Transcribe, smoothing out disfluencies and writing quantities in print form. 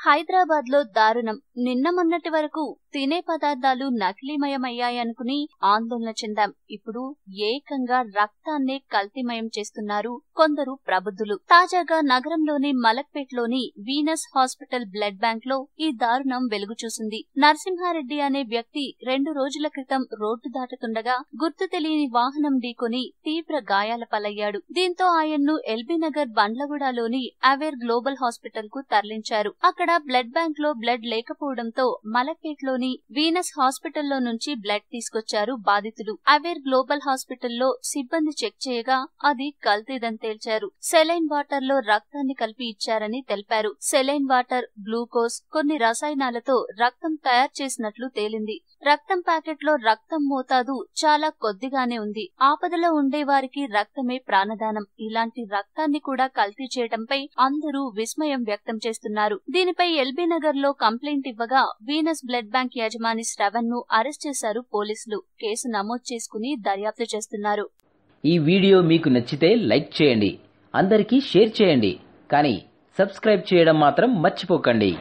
హైదరాబాద్ లో దారుణం. నిన్న మొన్నటి వరకు తినే పదార్థాలు నకిలీమయమయ్యాయనుకుని ఆందోళన చెందాం. ఇప్పుడు ఏకంగా రక్తాన్నే కల్తీమయం చేస్తున్నారు కొందరు ప్రబుద్ధులు. తాజాగా నగరంలోని మలక్పేట్లోని వీనస్ హాస్పిటల్ బ్లడ్ బ్యాంక్ లో ఈ దారుణం వెలుగు చూసింది. నరసింహారెడ్డి అనే వ్యక్తి 2 రోజుల క్రితం రోడ్డు దాటుతుండగా గుర్తు తెలియని వాహనం ఢీకొని తీవ్ర గాయాల పాలయ్యాడు. దీంతో ఆయన్ను ఎల్బీ నగర్ బండ్లగూడలోని అవేర్ గ్లోబల్ హాస్పిటల్ కు తరలించారు. అక్కడ బ్లడ్ బ్యాంక్ లో బ్లడ్ లేకపోవడంతో మలక్పేట్లోని వీనస్ హాస్పిటల్లో నుంచి బ్లడ్ తీసుకొచ్చారు బాధితులు. అవేర్ గ్లోబల్ హాస్పిటల్లో సిబ్బంది చెక్ చేయగా అది కల్తీదని తేల్చారు. సెలైన్ వాటర్ లో రక్తాన్ని కలిపి ఇచ్చారని తెలిపారు. సెలైన్ వాటర్, గ్లూకోజ్, కొన్ని రసాయనాలతో రక్తం తయారు చేసినట్లు తేలింది. రక్తం ప్యాకెట్ లో రక్తం మోతాదు చాలా కొద్దిగానే ఉంది. ఆపదలో ఉండే వారికి రక్తమే ప్రాణదానం. ఇలాంటి రక్తాన్ని కూడా కల్తీ చేయడంపై అందరూ విస్మయం వ్యక్తం చేస్తున్నారు. దీనిపై ఎల్బీ నగర్ లో కంప్లైంట్ ఇవ్వగా వీనస్ బ్లడ్ బ్యాంక్ యజమాని శ్రవణ్ ను అరెస్ట్ చేశారు పోలీసులు. కేసు నమోదు చేసుకుని దర్యాప్తు చేస్తున్నారు. ఈ వీడియో మీకు నచ్చితే లైక్ చేయండి, అందరికీ షేర్ చేయండి, కానీ సబ్స్క్రైబ్ చేయడం మాత్రం మర్చిపోకండి.